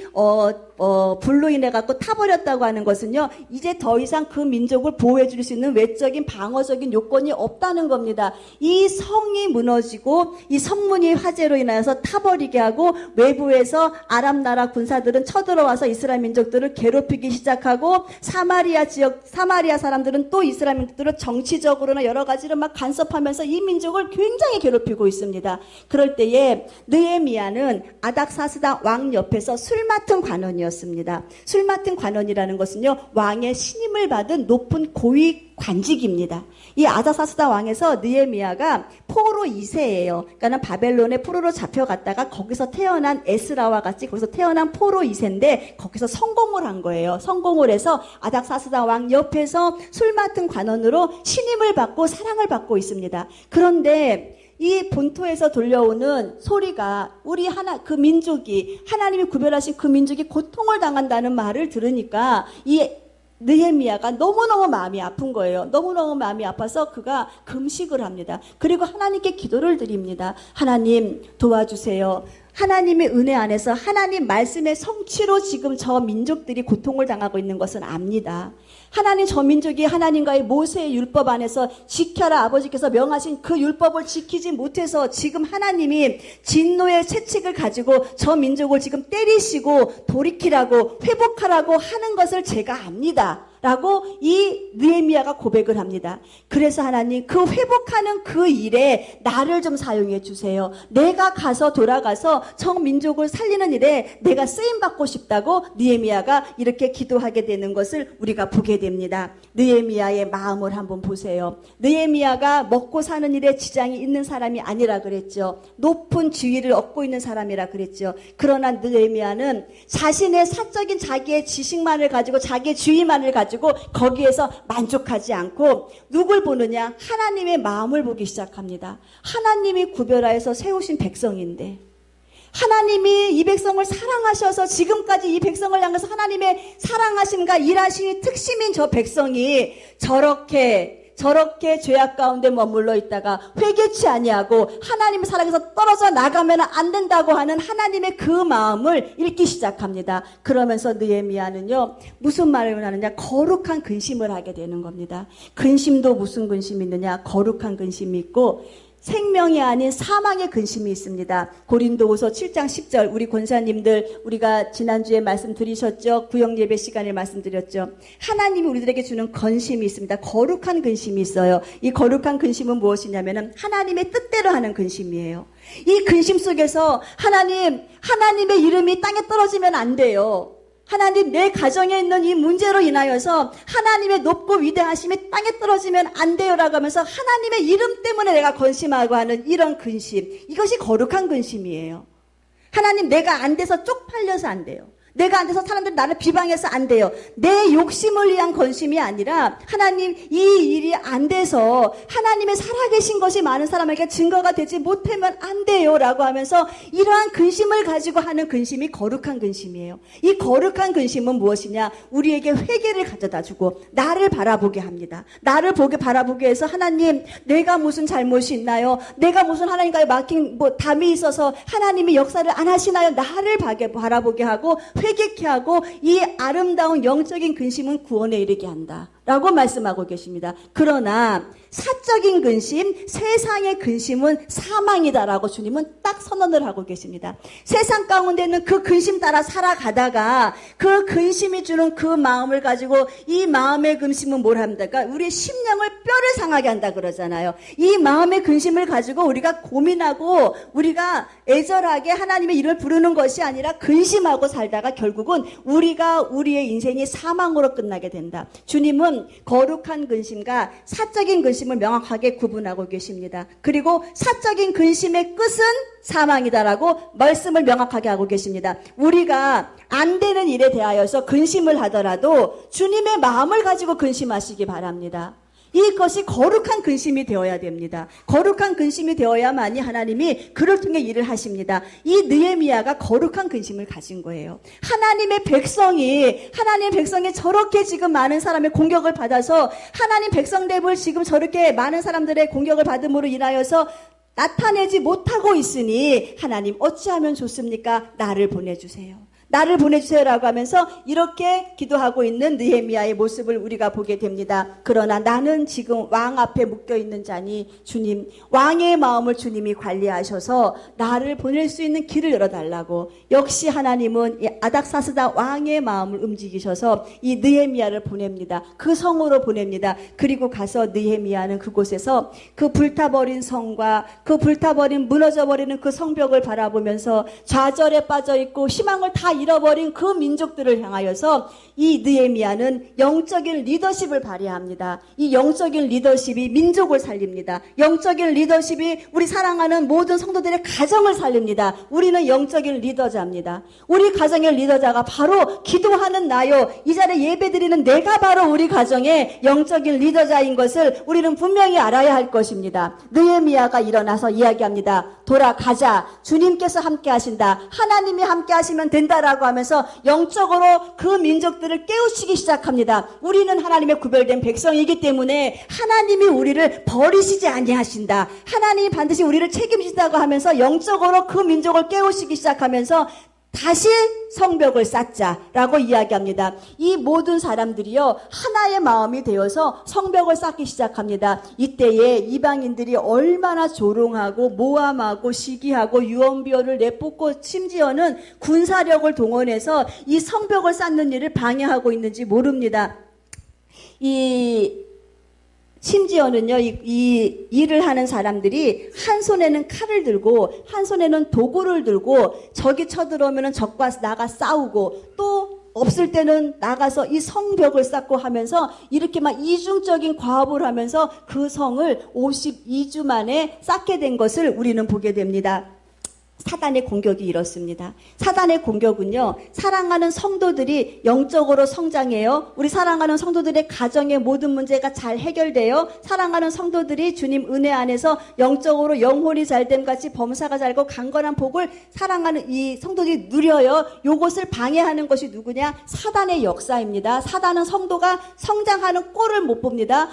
불로 인해 갖고 타버렸다고 하는 것은요, 이제 더 이상 그 민족을 보호해 줄 수 있는 외적인 방어적인 요건이 없다는 겁니다. 이 성이 무너지고 이 성문이 화재로 인하여서 타버리게 하고, 외부에서 아람 나라 군사들은 쳐들어와서 이스라엘 민족들을 괴롭히기 시작하고, 사마리아 사람들은 또 이스라엘 민족들을 정치적으로나 여러 가지로 막 간섭하면서 이 민족을 굉장히 괴롭히고 있습니다. 그럴 때에 느헤미야는 아닥사스다 왕 옆에서 술 맡은 관원이었습니다. 술 맡은 관원이라는 것은요, 왕의 신임을 받은 높은 고위 관직입니다. 이 아닥사스다 왕에서 느헤미야가 포로 2세예요. 그러니까 바벨론의 포로로 잡혀갔다가 거기서 태어난 에스라와 같이 거기서 태어난 포로 2세인데 거기서 성공을 한 거예요. 성공을 해서 아닥사스다 왕 옆에서 술 맡은 관원으로 신임을 받고 사랑을 받고 있습니다. 그런데 이 본토에서 들려오는 소리가 그 민족이, 하나님이 구별하신 그 민족이 고통을 당한다는 말을 들으니까 이 느헤미야가 너무너무 마음이 아픈 거예요. 너무너무 마음이 아파서 그가 금식을 합니다. 그리고 하나님께 기도를 드립니다. 하나님 도와주세요. 하나님의 은혜 안에서 하나님 말씀의 성취로 지금 저 민족들이 고통을 당하고 있는 것은 압니다. 하나님, 저 민족이 하나님과의 모세의 율법 안에서 지켜라 아버지께서 명하신 그 율법을 지키지 못해서 지금 하나님이 진노의 채찍을 가지고 저 민족을 지금 때리시고 돌이키라고 회복하라고 하는 것을 제가 압니다. 라고 이 느헤미야가 고백을 합니다. 그래서 하나님, 그 회복하는 그 일에 나를 좀 사용해 주세요. 내가 돌아가서 저 민족을 살리는 일에 내가 쓰임받고 싶다고 느헤미야가 이렇게 기도하게 되는 것을 우리가 보게 됩니다. 느헤미야의 마음을 한번 보세요. 느헤미야가 먹고 사는 일에 지장이 있는 사람이 아니라 그랬죠. 높은 지위를 얻고 있는 사람이라 그랬죠. 그러나 느헤미야는 자신의 사적인 자기의 지식만을 가지고, 자기의 지위만을 가지고 거기에서 만족하지 않고 누굴 보느냐? 하나님의 마음을 보기 시작합니다. 하나님이 구별하여서 세우신 백성인데, 하나님이 이 백성을 사랑하셔서 지금까지 이 백성을 향해서 하나님의 사랑하심과 일하심이 특심인 저 백성이 저렇게 저렇게 죄악 가운데 머물러 있다가 회개치 아니하고 하나님의 사랑에서 떨어져 나가면 안 된다고 하는 하나님의 그 마음을 읽기 시작합니다. 그러면서 느헤미야는요, 무슨 말을 하느냐? 거룩한 근심을 하게 되는 겁니다. 근심도 무슨 근심이 있느냐? 거룩한 근심이 있고 생명이 아닌 사망의 근심이 있습니다. 고린도후서 7장 10절, 우리 권사님들 우리가 지난주에 말씀드리셨죠. 구역 예배 시간에 말씀드렸죠. 하나님이 우리들에게 주는 근심이 있습니다. 거룩한 근심이 있어요. 이 거룩한 근심은 무엇이냐면은 하나님의 뜻대로 하는 근심이에요. 이 근심 속에서 하나님의 이름이 땅에 떨어지면 안 돼요. 하나님, 내 가정에 있는 이 문제로 인하여서 하나님의 높고 위대하심이 땅에 떨어지면 안 돼요라고 하면서 하나님의 이름 때문에 내가 근심하고 하는 이런 근심, 이것이 거룩한 근심이에요. 하나님, 내가 안 돼서 쪽팔려서 안 돼요. 내가 안 돼서 사람들이 나를 비방해서 안 돼요. 내 욕심을 위한 근심이 아니라 하나님, 이 일이 안 돼서 하나님의 살아계신 것이 많은 사람에게 증거가 되지 못하면 안 돼요 라고 하면서 이러한 근심을 가지고 하는 근심이 거룩한 근심이에요. 이 거룩한 근심은 무엇이냐? 우리에게 회개를 가져다 주고 나를 바라보게 합니다. 나를 바라보게 해서 하나님, 내가 무슨 잘못이 있나요? 내가 무슨 하나님과의 막힌 담이 있어서 하나님이 역사를 안 하시나요? 나를 바라보게 하고 회개케 하고 이 아름다운 영적인 근심은 구원에 이르게 한다 라고 말씀하고 계십니다. 그러나 사적인 근심, 세상의 근심은 사망이다라고 주님은 딱 선언을 하고 계십니다. 세상 가운데 있는 그 근심 따라 살아가다가 그 근심이 주는 그 마음을 가지고 이 마음의 근심은 뭘 합니까? 우리의 심령을 뼈를 상하게 한다 그러잖아요. 이 마음의 근심을 가지고 우리가 고민하고 우리가 애절하게 하나님의 이름을 부르는 것이 아니라 근심하고 살다가 결국은 우리의 인생이 사망으로 끝나게 된다. 주님은 거룩한 근심과 사적인 근심을 명확하게 구분하고 계십니다. 그리고 사적인 근심의 끝은 사망이다라고 말씀을 명확하게 하고 계십니다. 우리가 안 되는 일에 대하여서 근심을 하더라도 주님의 마음을 가지고 근심하시기 바랍니다. 이것이 거룩한 근심이 되어야 됩니다. 거룩한 근심이 되어야만이 하나님이 그를 통해 일을 하십니다. 이 느헤미야가 거룩한 근심을 가진 거예요. 하나님의 백성이 저렇게 지금 많은 사람의 공격을 받아서 하나님 백성됨을 지금 저렇게 많은 사람들의 공격을 받음으로 인하여서 나타내지 못하고 있으니 하나님 어찌하면 좋습니까? 나를 보내주세요. 나를 보내주세요라고 하면서 이렇게 기도하고 있는 느헤미야의 모습을 우리가 보게 됩니다. 그러나 나는 지금 왕 앞에 묶여있는 자니 주님, 왕의 마음을 주님이 관리하셔서 나를 보낼 수 있는 길을 열어달라고. 역시 하나님은 이 아닥사스다 왕의 마음을 움직이셔서 이 느헤미야를 보냅니다. 그 성으로 보냅니다. 그리고 가서 느헤미야는 그곳에서 그 불타버린 성과 그 무너져버리는 그 성벽을 바라보면서 좌절에 빠져있고 희망을 다 잃어버린 그 민족들을 향하여서 이 느헤미야는 영적인 리더십을 발휘합니다. 이 영적인 리더십이 민족을 살립니다. 영적인 리더십이 우리 사랑하는 모든 성도들의 가정을 살립니다. 우리는 영적인 리더자입니다. 우리 가정의 리더자가 바로 기도하는 나요. 이 자리에 예배드리는 내가 바로 우리 가정의 영적인 리더자인 것을 우리는 분명히 알아야 할 것입니다. 느헤미야가 일어나서 이야기합니다. 돌아가자. 주님께서 함께 하신다. 하나님이 함께 하시면 된다라고 하면서 영적으로 그 민족들을 깨우치기 시작합니다. 우리는 하나님의 구별된 백성이기 때문에 하나님이 우리를 버리시지 아니하신다. 하나님이 반드시 우리를 책임지다고 하면서 영적으로 그 민족을 깨우치기 시작하면서 다시 성벽을 쌓자라고 이야기합니다. 이 모든 사람들이요 하나의 마음이 되어서 성벽을 쌓기 시작합니다. 이때에 이방인들이 얼마나 조롱하고 모함하고 시기하고 유언비어를 내뿜고 심지어는 군사력을 동원해서 이 성벽을 쌓는 일을 방해하고 있는지 모릅니다. 심지어는요, 이 일을 하는 사람들이 한 손에는 칼을 들고 한 손에는 도구를 들고 적이 쳐들어오면 적과 나가 싸우고 또 없을 때는 나가서 이 성벽을 쌓고 하면서 이렇게 막 이중적인 과업을 하면서 그 성을 52주 만에 쌓게 된 것을 우리는 보게 됩니다. 사단의 공격이 이렇습니다. 사단의 공격은요, 사랑하는 성도들이 영적으로 성장해요. 우리 사랑하는 성도들의 가정의 모든 문제가 잘 해결돼요. 사랑하는 성도들이 주님 은혜 안에서 영적으로 영혼이 잘됨 같이 범사가 잘고 강건한 복을 사랑하는 이 성도들이 누려요. 요것을 방해하는 것이 누구냐? 사단의 역사입니다. 사단은 성도가 성장하는 꼴을 못 봅니다.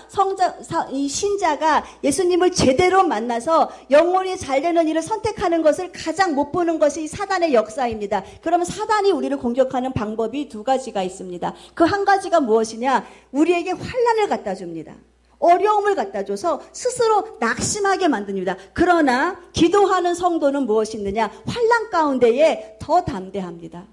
이 신자가 예수님을 제대로 만나서 영혼이 잘 되는 일을 선택하는 것을 가장 못 보는 것이 사단의 역사입니다. 그러면 사단이 우리를 공격하는 방법이 두 가지가 있습니다. 그 한 가지가 무엇이냐? 우리에게 환난을 갖다 줍니다. 어려움을 갖다 줘서 스스로 낙심하게 만듭니다. 그러나 기도하는 성도는 무엇이 있느냐? 환난 가운데에 더 담대합니다.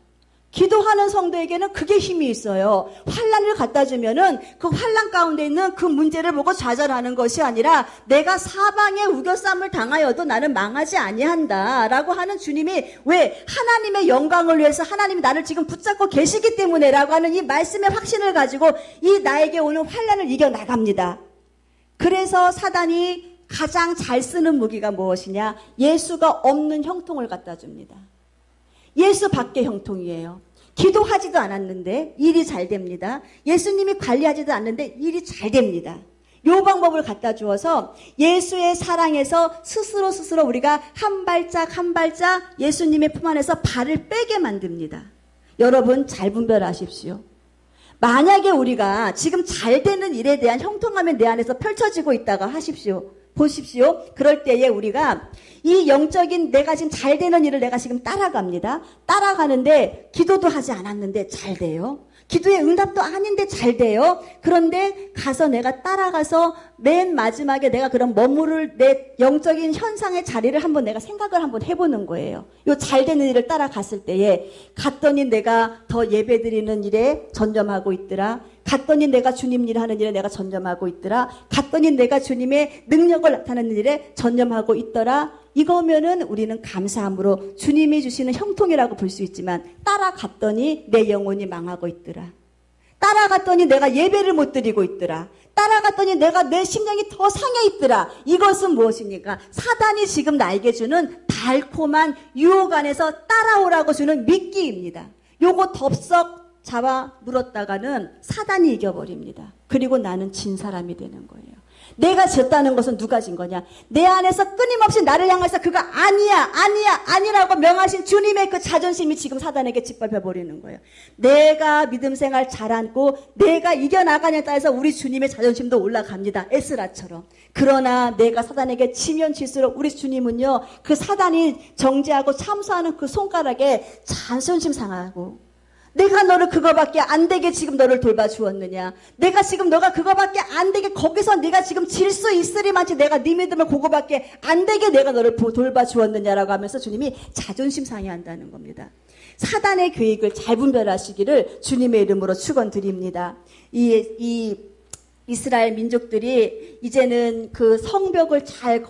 기도하는 성도에게는 그게 힘이 있어요. 환난을 갖다 주면은 그 환난 가운데 있는 그 문제를 보고 좌절하는 것이 아니라 내가 사방에 우겨쌈을 당하여도 나는 망하지 아니한다라고 하는 주님이 왜 하나님의 영광을 위해서 하나님이 나를 지금 붙잡고 계시기 때문에라고 하는 이 말씀의 확신을 가지고 이 나에게 오는 환난을 이겨나갑니다. 그래서 사단이 가장 잘 쓰는 무기가 무엇이냐? 예수가 없는 형통을 갖다 줍니다. 예수 밖의 형통이에요. 기도하지도 않았는데 일이 잘 됩니다. 예수님이 관리하지도 않는데 일이 잘 됩니다. 요 방법을 갖다 주어서 예수의 사랑에서 스스로 우리가 한 발짝 한 발짝 예수님의 품 안에서 발을 빼게 만듭니다. 여러분 잘 분별하십시오. 만약에 우리가 지금 잘 되는 일에 대한 형통함이 내 안에서 펼쳐지고 있다가 하십시오. 보십시오. 그럴 때에 우리가 이 영적인 내가 지금 잘 되는 일을 내가 지금 따라갑니다. 따라가는데 기도도 하지 않았는데 잘 돼요. 기도의 응답도 아닌데 잘 돼요. 그런데 가서 내가 따라가서 맨 마지막에 내가 그런 머무를 내 영적인 현상의 자리를 한번 내가 생각을 한번 해보는 거예요. 요 잘 되는 일을 따라갔을 때에 갔더니 내가 더 예배드리는 일에 전념하고 있더라. 갔더니 내가 주님 일 하는 일에 내가 전념하고 있더라. 갔더니 내가 주님의 능력을 나타내는 일에 전념하고 있더라. 이거면은 우리는 감사함으로 주님이 주시는 형통이라고 볼 수 있지만 따라갔더니 내 영혼이 망하고 있더라. 따라갔더니 내가 예배를 못 드리고 있더라. 따라갔더니 내가 내 심령이 더 상해 있더라. 이것은 무엇입니까? 사단이 지금 나에게 주는 달콤한 유혹 안에서 따라오라고 주는 미끼입니다. 요거 덥석 잡아 물었다가는 사단이 이겨버립니다. 그리고 나는 진 사람이 되는 거예요. 내가 졌다는 것은 누가 진 거냐? 내 안에서 끊임없이 나를 향해서 그가 아니라고 명하신 주님의 그 자존심이 지금 사단에게 짓밟혀버리는 거예요. 내가 믿음 생활 잘 안고 내가 이겨나가냐에 따라서 우리 주님의 자존심도 올라갑니다. 에스라처럼. 그러나 내가 사단에게 치면 칠수록 우리 주님은요, 그 사단이 정죄하고 참수하는 그 손가락에 자존심 상하고 내가 너를 그거밖에 안 되게 지금 너를 돌봐주었느냐? 내가 지금 너가 그거밖에 안 되게 거기서 네가 지금 질 수 있으리만치 내가 네 믿음을 그거밖에 안 되게 내가 너를 돌봐주었느냐라고 하면서 주님이 자존심 상해한다는 겁니다. 사단의 계획을 잘 분별하시기를 주님의 이름으로 축원드립니다. 이 이스라엘 민족들이 이제는 그 성벽을 잘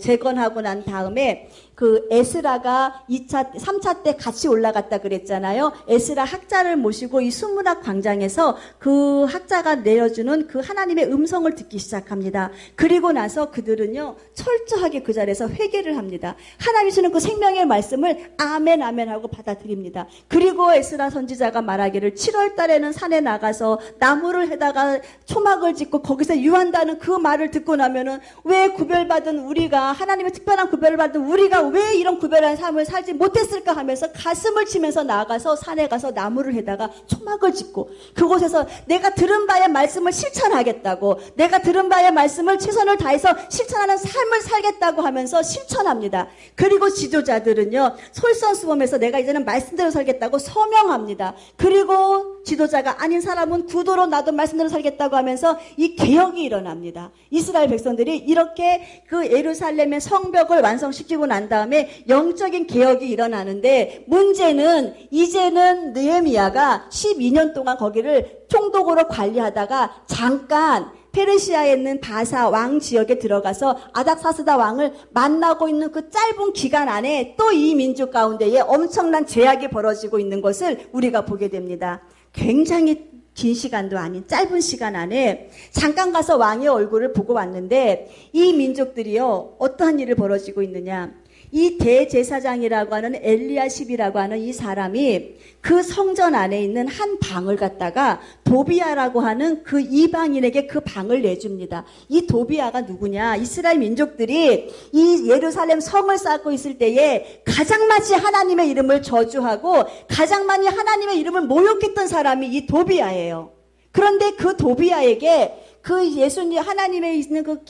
재건하고 난 다음에 그 에스라가 2차, 3차 때 같이 올라갔다 그랬잖아요. 에스라 학자를 모시고 이 수문학 광장에서 그 학자가 내려주는 그 하나님의 음성을 듣기 시작합니다. 그리고 나서 그들은요, 철저하게 그 자리에서 회개를 합니다. 하나님이 주는 그 생명의 말씀을 아멘 하고 받아들입니다. 그리고 에스라 선지자가 말하기를 7월 달에는 산에 나가서 나무를 해다가 초막을 짓고 거기서 유한다는 그 말을 듣고 나면은 왜 구별받은 우리가, 하나님의 특별한 구별을 받은 우리가 왜 이런 구별한 삶을 살지 못했을까 하면서 가슴을 치면서 나가서 산에 가서 나무를 해다가 초막을 짓고 그곳에서 내가 들은 바의 말씀을 실천하겠다고, 내가 들은 바의 말씀을 최선을 다해서 실천하는 삶을 살겠다고 하면서 실천합니다. 그리고 지도자들은요, 솔선수범해서 내가 이제는 말씀대로 살겠다고 서명합니다. 그리고 지도자가 아닌 사람은 구도로 나도 말씀대로 살겠다고 하면서 이 개혁이 일어납니다. 이스라엘 백성들이 이렇게 그 예루살렘의 성벽을 완성시키고 난 다음에 영적인 개혁이 일어나는데, 문제는 이제는 느헤미야가 12년 동안 거기를 총독으로 관리하다가 잠깐 페르시아에 있는 바사 왕 지역에 들어가서 아닥사스다 왕을 만나고 있는 그 짧은 기간 안에 또 이 민족 가운데에 엄청난 제약이 벌어지고 있는 것을 우리가 보게 됩니다. 굉장히 긴 시간도 아닌 짧은 시간 안에 잠깐 가서 왕의 얼굴을 보고 왔는데, 이 민족들이요, 어떠한 일을 벌어지고 있느냐? 이 대제사장이라고 하는 엘리야십이라고 하는 이 사람이 그 성전 안에 있는 한 방을 갖다가 도비아라고 하는 그 이방인에게 그 방을 내줍니다. 이 도비아가 누구냐? 이스라엘 민족들이 이 예루살렘 성을 쌓고 있을 때에 가장 많이 하나님의 이름을 저주하고 가장 많이 하나님의 이름을 모욕했던 사람이 이 도비아예요. 그런데 그 도비아에게 그 예수님 하나님의 있는 그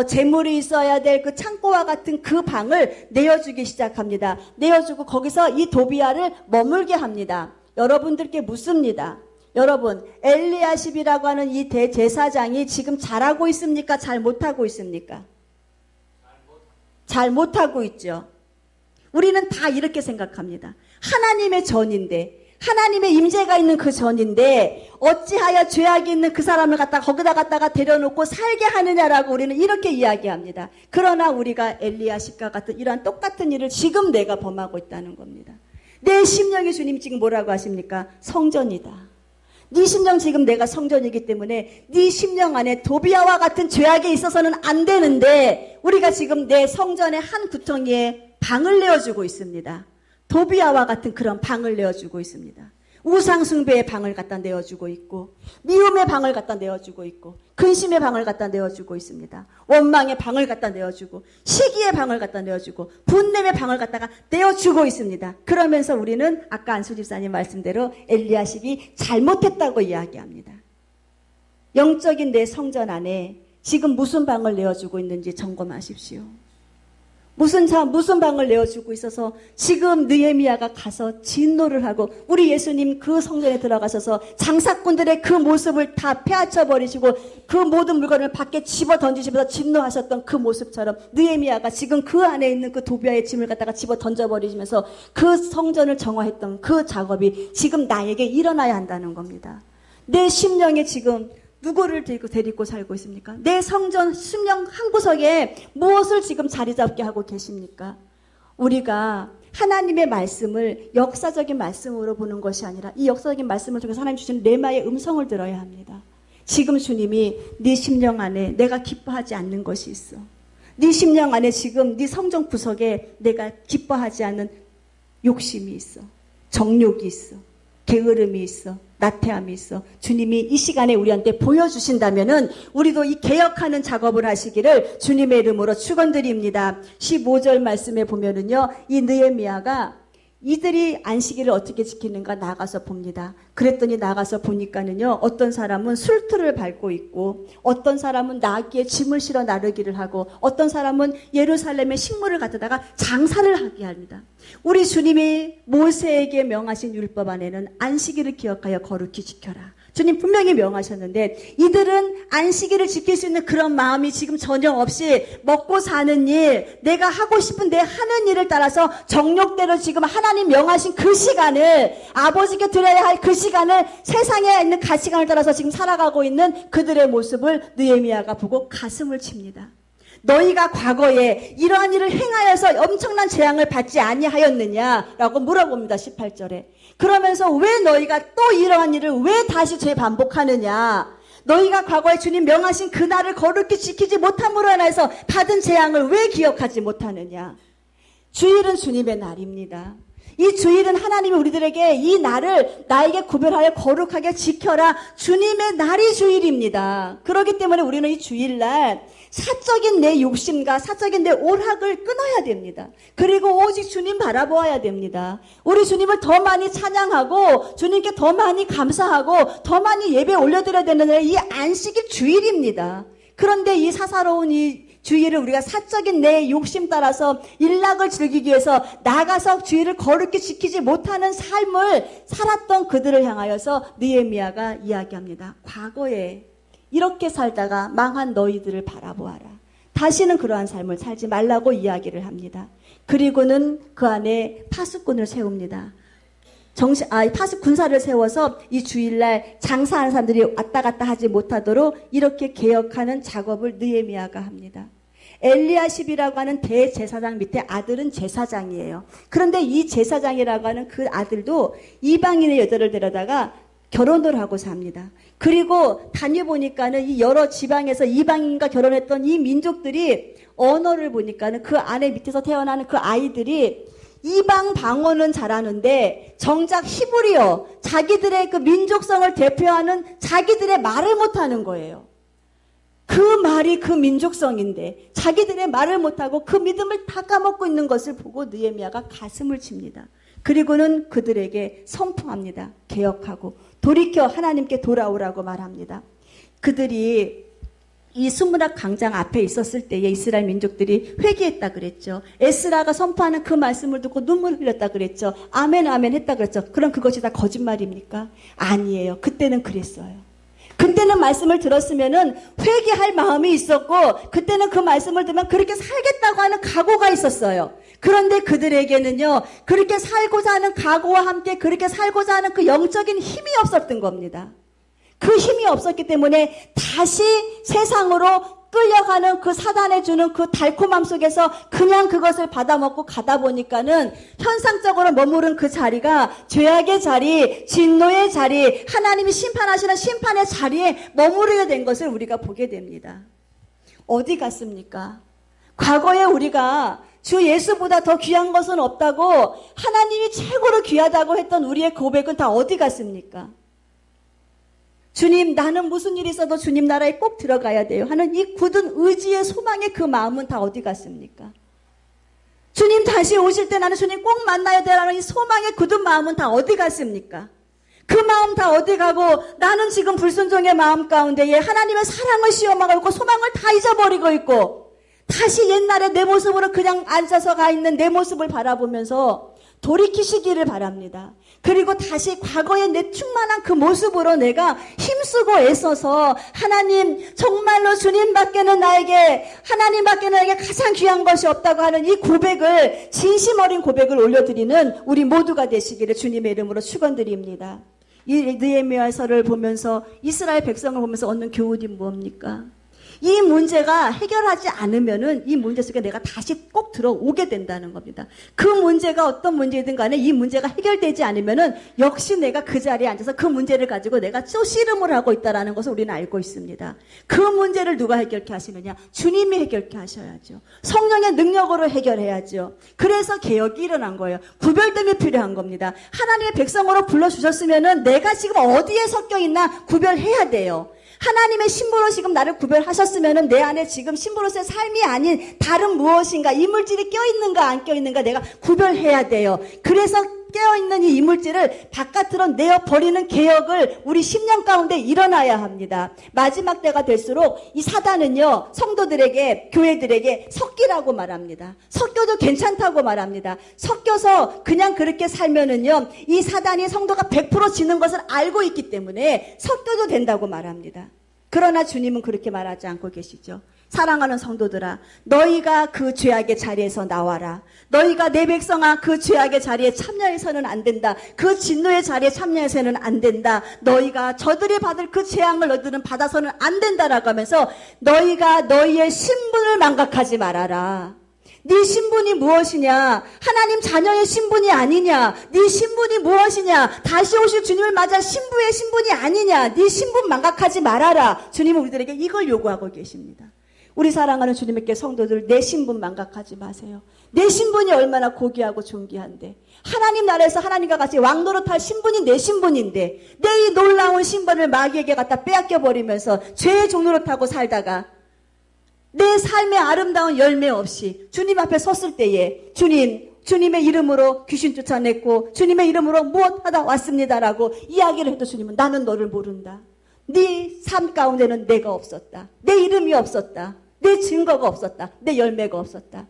재물이 있어야 될 그 창고와 같은 그 방을 내어주기 시작합니다. 내어주고 거기서 이 도비아를 머물게 합니다. 여러분들께 묻습니다. 여러분, 엘리야십이라고 하는 이 대제사장이 지금 잘하고 있습니까? 잘 못하고 있습니까? 잘 못하고 있죠. 우리는 다 이렇게 생각합니다. 하나님의 전인데, 하나님의 임재가 있는 그 전인데 어찌하여 죄악이 있는 그 사람을 거기다 갖다가 데려놓고 살게 하느냐라고 우리는 이렇게 이야기합니다. 그러나 우리가 엘리야십과 같은 이러한 똑같은 일을 지금 내가 범하고 있다는 겁니다. 내 심령이 주님 지금 뭐라고 하십니까? 성전이다. 네 심령 지금 내가 성전이기 때문에 네 심령 안에 도비아와 같은 죄악에 있어서는 안 되는데 우리가 지금 내 성전의 한 구덩이에 방을 내어주고 있습니다. 도비아와 같은 그런 방을 내어주고 있습니다. 우상숭배의 방을 갖다 내어주고 있고 미움의 방을 갖다 내어주고 있고 근심의 방을 갖다 내어주고 있습니다. 원망의 방을 갖다 내어주고 시기의 방을 갖다 내어주고 분냄의 방을 갖다가 내어주고 있습니다. 그러면서 우리는 아까 안수 집사님 말씀대로 엘리야십이 잘못했다고 이야기합니다. 영적인 내 성전 안에 지금 무슨 방을 내어주고 있는지 점검하십시오. 무슨 방을 내어주고 있어서 지금 느헤미야가 가서 진노를 하고 우리 예수님 그 성전에 들어가셔서 장사꾼들의 그 모습을 다 패하쳐 버리시고 그 모든 물건을 밖에 집어 던지시면서 진노하셨던 그 모습처럼 느헤미야가 지금 그 안에 있는 그 도비아의 짐을 갖다가 집어 던져버리시면서 그 성전을 정화했던 그 작업이 지금 나에게 일어나야 한다는 겁니다. 내 심령에 지금 누구를 데리고 살고 있습니까? 내 성전 심령 한 구석에 무엇을 지금 자리 잡게 하고 계십니까? 우리가 하나님의 말씀을 역사적인 말씀으로 보는 것이 아니라 이 역사적인 말씀을 통해서 하나님 주시는 레마의 음성을 들어야 합니다. 지금 주님이 네 심령 안에 내가 기뻐하지 않는 것이 있어. 네 심령 안에 지금 네 성전 구석에 내가 기뻐하지 않는 욕심이 있어. 정욕이 있어. 게으름이 있어. 나태함이 있어. 주님이 이 시간에 우리한테 보여주신다면은 우리도 이 개혁하는 작업을 하시기를 주님의 이름으로 축원드립니다. 15절 말씀에 보면은요, 이 느헤미야가 이들이 안식일을 어떻게 지키는가 나가서 봅니다. 그랬더니 나가서 보니까는요, 어떤 사람은 술틀을 밟고 있고, 어떤 사람은 나귀에 짐을 실어 나르기를 하고, 어떤 사람은 예루살렘에 식물을 갖다가 장사를 하게 합니다. 우리 주님이 모세에게 명하신 율법 안에는 안식일을 기억하여 거룩히 지켜라. 주님 분명히 명하셨는데 이들은 안식일을 지킬 수 있는 그런 마음이 지금 전혀 없이 먹고 사는 일, 내가 하고 싶은 내 하는 일을 따라서 정욕대로 지금 하나님 명하신 그 시간을, 아버지께 드려야 할 그 시간을, 세상에 있는 가치관을 따라서 지금 살아가고 있는 그들의 모습을 느헤미야가 보고 가슴을 칩니다. 너희가 과거에 이러한 일을 행하여서 엄청난 재앙을 받지 아니하였느냐라고 물어봅니다. 18절에. 그러면서 왜 너희가 또 이러한 일을 왜 다시 재반복하느냐. 너희가 과거에 주님 명하신 그날을 거룩히 지키지 못함으로 인해서 받은 재앙을 왜 기억하지 못하느냐. 주일은 주님의 날입니다. 이 주일은 하나님이 우리들에게 이 날을 나에게 구별하여 거룩하게 지켜라. 주님의 날이 주일입니다. 그렇기 때문에 우리는 이 주일날 사적인 내 욕심과 사적인 내 오락을 끊어야 됩니다. 그리고 오직 주님 바라보아야 됩니다. 우리 주님을 더 많이 찬양하고 주님께 더 많이 감사하고 더 많이 예배 올려드려야 되는 이 안식일 주일입니다. 그런데 이 사사로운 이 주일을 우리가 사적인 내 욕심 따라서 일락을 즐기기 위해서 나가서 주일을 거룩히 지키지 못하는 삶을 살았던 그들을 향하여서 느헤미야가 이야기합니다. 과거에 이렇게 살다가 망한 너희들을 바라보아라. 다시는 그러한 삶을 살지 말라고 이야기를 합니다. 그리고는 그 안에 파수꾼을 세웁니다. 군사를 세워서 이 주일날 장사하는 사람들이 왔다 갔다 하지 못하도록 이렇게 개혁하는 작업을 느헤미야가 합니다. 엘리야십이라고 하는 대제사장 밑에 아들은 제사장이에요. 그런데 이 제사장이라고 하는 그 아들도 이방인의 여자를 데려다가 결혼을 하고 삽니다. 그리고 다녀보니까는 이 여러 지방에서 이방인과 결혼했던 이 민족들이 언어를 보니까는 그 안에 밑에서 태어나는 그 아이들이 이방 방언은 잘하는데 정작 히브리어, 자기들의 그 민족성을 대표하는 자기들의 말을 못하는 거예요. 그 말이 그 민족성인데 자기들의 말을 못하고 그 믿음을 다 까먹고 있는 것을 보고 느헤미야가 가슴을 칩니다. 그리고는 그들에게 선포합니다. 개혁하고 돌이켜 하나님께 돌아오라고 말합니다. 그들이 이 수문학 광장 앞에 있었을 때에 이스라엘 민족들이 회개했다 그랬죠. 에스라가 선포하는 그 말씀을 듣고 눈물 흘렸다 그랬죠. 아멘 아멘 했다 그랬죠. 그럼 그것이 다 거짓말입니까? 아니에요. 그때는 그랬어요. 그때는 말씀을 들었으면은 회개할 마음이 있었고 그때는 그 말씀을 들으면 그렇게 살겠다고 하는 각오가 있었어요. 그런데 그들에게는요, 그렇게 살고자 하는 각오와 함께 그렇게 살고자 하는 그 영적인 힘이 없었던 겁니다. 그 힘이 없었기 때문에 다시 세상으로 끌려가는 그 사단에 주는 그 달콤함 속에서 그냥 그것을 받아먹고 가다 보니까는 현상적으로 머무른 그 자리가 죄악의 자리, 진노의 자리, 하나님이 심판하시는 심판의 자리에 머무르게 된 것을 우리가 보게 됩니다. 어디 갔습니까? 과거에 우리가 주 예수보다 더 귀한 것은 없다고 하나님이 최고로 귀하다고 했던 우리의 고백은 다 어디 갔습니까? 주님, 나는 무슨 일이 있어도 주님 나라에 꼭 들어가야 돼요 하는 이 굳은 의지의 소망의 그 마음은 다 어디 갔습니까? 주님 다시 오실 때 나는 주님 꼭 만나야 돼라는 이 소망의 굳은 마음은 다 어디 갔습니까? 그 마음 다 어디 가고 나는 지금 불순종의 마음 가운데에 하나님의 사랑을 시험하고 있고 소망을 다 잊어버리고 있고 다시 옛날에 내 모습으로 그냥 앉아서 가 있는 내 모습을 바라보면서 돌이키시기를 바랍니다. 그리고 다시 과거의 내 충만한 그 모습으로 내가 힘쓰고 애써서 하나님 정말로 주님밖에는 나에게 하나님밖에는 나에게 가장 귀한 것이 없다고 하는 이 고백을 진심 어린 고백을 올려드리는 우리 모두가 되시기를 주님의 이름으로 축원드립니다. 이 느헤미야서를 보면서 이스라엘 백성을 보면서 얻는 교훈이 뭡니까? 이 문제가 해결하지 않으면은 이 문제 속에 내가 다시 꼭 들어오게 된다는 겁니다. 그 문제가 어떤 문제이든 간에 이 문제가 해결되지 않으면은 역시 내가 그 자리에 앉아서 그 문제를 가지고 내가 또 씨름을 하고 있다는 것을 우리는 알고 있습니다. 그 문제를 누가 해결케 하시느냐? 주님이 해결케 하셔야죠. 성령의 능력으로 해결해야죠. 그래서 개혁이 일어난 거예요. 구별됨이 필요한 겁니다. 하나님의 백성으로 불러주셨으면은 내가 지금 어디에 섞여 있나 구별해야 돼요. 하나님의 신부로 지금 나를 구별하셨으면은 내 안에 지금 신부로서의 삶이 아닌 다른 무엇인가 이물질이 껴있는가 안 껴있는가 내가 구별해야 돼요. 그래서 깨어있는 이 이물질을 바깥으로 내어버리는 개혁을 우리 10년 가운데 일어나야 합니다. 마지막 때가 될수록 이 사단은요, 성도들에게, 교회들에게 섞이라고 말합니다. 섞여도 괜찮다고 말합니다. 섞여서 그냥 그렇게 살면은요, 이 사단이 성도가 100% 지는 것을 알고 있기 때문에 섞여도 된다고 말합니다. 그러나 주님은 그렇게 말하지 않고 계시죠. 사랑하는 성도들아, 너희가 그 죄악의 자리에서 나와라. 너희가 내 백성아 그 죄악의 자리에 참여해서는 안 된다. 그 진노의 자리에 참여해서는 안 된다. 너희가 저들이 받을 그 재앙을 너희들은 받아서는 안 된다라고 하면서 너희가 너희의 신분을 망각하지 말아라. 네 신분이 무엇이냐? 하나님 자녀의 신분이 아니냐? 네 신분이 무엇이냐? 다시 오실 주님을 맞아 신부의 신분이 아니냐? 네 신분 망각하지 말아라. 주님은 우리들에게 이걸 요구하고 계십니다. 우리 사랑하는 주님께 성도들, 내 신분 망각하지 마세요. 내 신분이 얼마나 고귀하고 존귀한데, 하나님 나라에서 하나님과 같이 왕노릇할 신분이 내 신분인데 내 이 놀라운 신분을 마귀에게 갖다 빼앗겨버리면서 죄의 종노릇하고 살다가 내 삶의 아름다운 열매 없이 주님 앞에 섰을 때에 주님의 이름으로 귀신 쫓아냈고 주님의 이름으로 무엇하다 왔습니다라고 이야기를 해도 주님은 나는 너를 모른다. 네 삶 가운데는 내가 없었다. 내 이름이 없었다. 내 증거가 없었다. 내 열매가 없었다.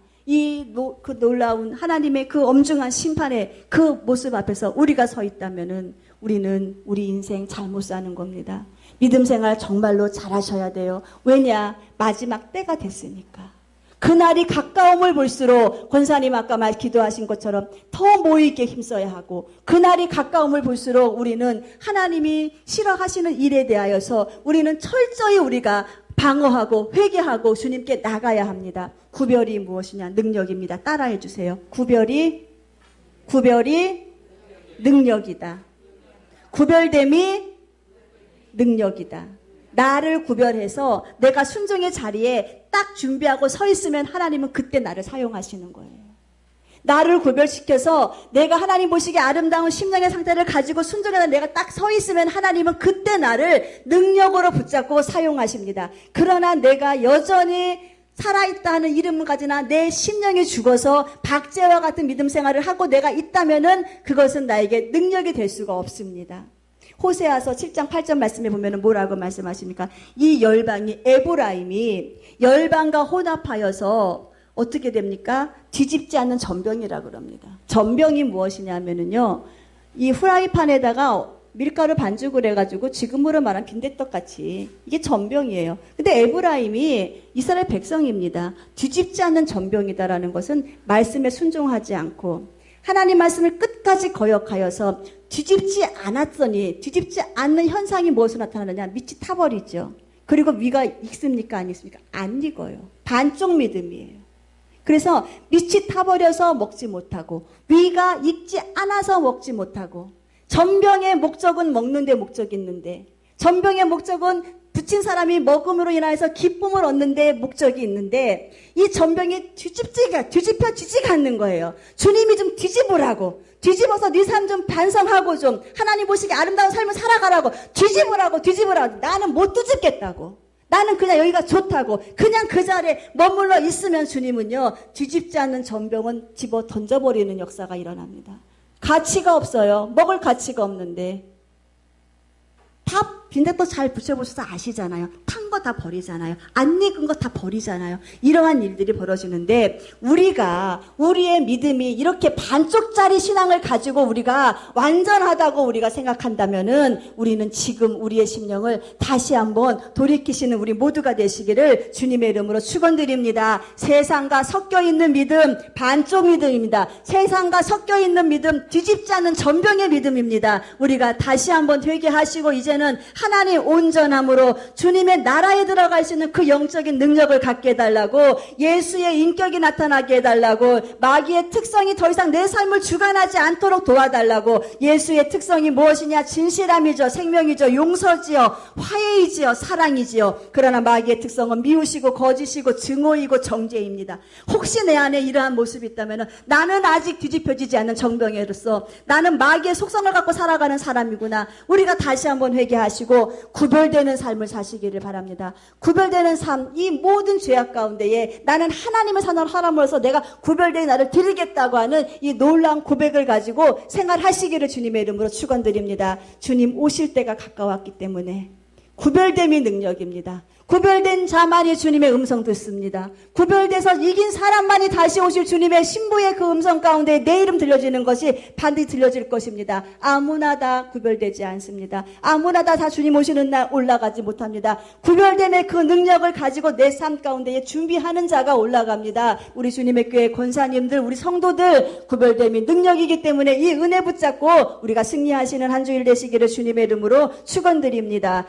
그 놀라운 하나님의 그 엄중한 심판의 그 모습 앞에서 우리가 서 있다면은 우리는 우리 인생 잘못 사는 겁니다. 믿음 생활 정말로 잘하셔야 돼요. 왜냐? 마지막 때가 됐으니까. 그날이 가까움을 볼수록 권사님 아까 기도하신 것처럼 더 모이게 힘써야 하고 그날이 가까움을 볼수록 우리는 하나님이 싫어하시는 일에 대하여서 우리는 철저히 우리가 방어하고 회개하고 주님께 나가야 합니다. 구별이 무엇이냐? 능력입니다. 따라해 주세요. 구별이 능력이다. 구별됨이 능력이다. 나를 구별해서 내가 순종의 자리에 딱 준비하고 서 있으면 하나님은 그때 나를 사용하시는 거예요. 나를 구별시켜서 내가 하나님 보시기에 아름다운 심령의 상태를 가지고 순종해서 내가 딱 서 있으면 하나님은 그때 나를 능력으로 붙잡고 사용하십니다. 그러나 내가 여전히 살아있다 하는 이름을 가지나 내 심령이 죽어서 박제와 같은 믿음 생활을 하고 내가 있다면은 그것은 나에게 능력이 될 수가 없습니다. 호세아서 7장 8절 말씀에 보면은 뭐라고 말씀하십니까? 이 열방이 에브라임이 열방과 혼합하여서 어떻게 됩니까? 뒤집지 않는 전병이라 그럽니다. 전병이 무엇이냐면은요, 이 후라이팬에다가 밀가루 반죽을 해가지고 지금으로 말하면 빈대떡 같이 이게 전병이에요. 근데 에브라임이 이스라엘 백성입니다. 뒤집지 않는 전병이다라는 것은 말씀에 순종하지 않고 하나님 말씀을 끝까지 거역하여서 뒤집지 않았더니 뒤집지 않는 현상이 무엇으로 나타나느냐? 밑이 타버리죠. 그리고 위가 익습니까? 안 익습니까? 안 익어요. 반쪽 믿음이에요. 그래서 밑이 타버려서 먹지 못하고 위가 익지 않아서 먹지 못하고 전병의 목적은 먹는 데 목적이 있는데 전병의 목적은 붙인 사람이 먹음으로 인하여서 기쁨을 얻는 데 목적이 있는데 이 전병이 뒤집혀지지가 않는 거예요. 주님이 좀 뒤집으라고. 뒤집어서 네 삶 좀 반성하고 좀 하나님 보시기에 아름다운 삶을 살아가라고. 뒤집으라고. 나는 못 뒤집겠다고. 나는 그냥 여기가 좋다고. 그냥 그 자리에 머물러 있으면 주님은요. 뒤집지 않는 전병은 집어 던져버리는 역사가 일어납니다. 가치가 없어요. 먹을 가치가 없는데. 다 빈대떡 잘 부쳐보셔서 아시잖아요. 탄 거 다 버리잖아요. 안 익은 거 다 버리잖아요. 이러한 일들이 벌어지는데 우리가 우리의 믿음이 이렇게 반쪽짜리 신앙을 가지고 우리가 완전하다고 우리가 생각한다면은 우리는 지금 우리의 심령을 다시 한번 돌이키시는 우리 모두가 되시기를 주님의 이름으로 축원드립니다. 세상과 섞여 있는 믿음 반쪽 믿음입니다. 세상과 섞여 있는 믿음 뒤집지 않는 전병의 믿음입니다. 우리가 다시 한번 회개하시고 이제는 하나님 온전함으로 주님의 나라에 들어갈 수 있는 그 영적인 능력을 갖게 해달라고 예수의 인격이 나타나게 해달라고 마귀의 특성이 더 이상 내 삶을 주관하지 않도록 도와달라고 예수의 특성이 무엇이냐? 진실함이죠. 생명이죠. 용서지요. 화해이지요. 사랑이지요. 그러나 마귀의 특성은 미우시고 거짓이고 증오이고 정죄입니다. 혹시 내 안에 이러한 모습이 있다면 나는 아직 뒤집혀지지 않는 정병으로서 나는 마귀의 속성을 갖고 살아가는 사람이구나. 우리가 다시 한번 회개하시고 구별되는 삶을 사시기를 바랍니다. 구별되는 삶, 이 모든 죄악 가운데에 나는 하나님의 사람으로서 내가 구별된 나를 드리겠다고 하는 이 놀라운 고백을 가지고 생활하시기를 주님의 이름으로 축원드립니다. 주님 오실 때가 가까웠기 때문에 구별됨이 능력입니다. 구별된 자만이 주님의 음성 듣습니다. 구별돼서 이긴 사람만이 다시 오실 주님의 신부의 그 음성 가운데 내 이름 들려지는 것이 반드시 들려질 것입니다. 아무나 다 구별되지 않습니다. 아무나 다 주님 오시는 날 올라가지 못합니다. 구별됨의 그 능력을 가지고 내 삶 가운데 준비하는 자가 올라갑니다. 우리 주님의 교회 권사님들, 우리 성도들 구별됨이 능력이기 때문에 이 은혜 붙잡고 우리가 승리하시는 한 주일 되시기를 주님의 이름으로 축원드립니다.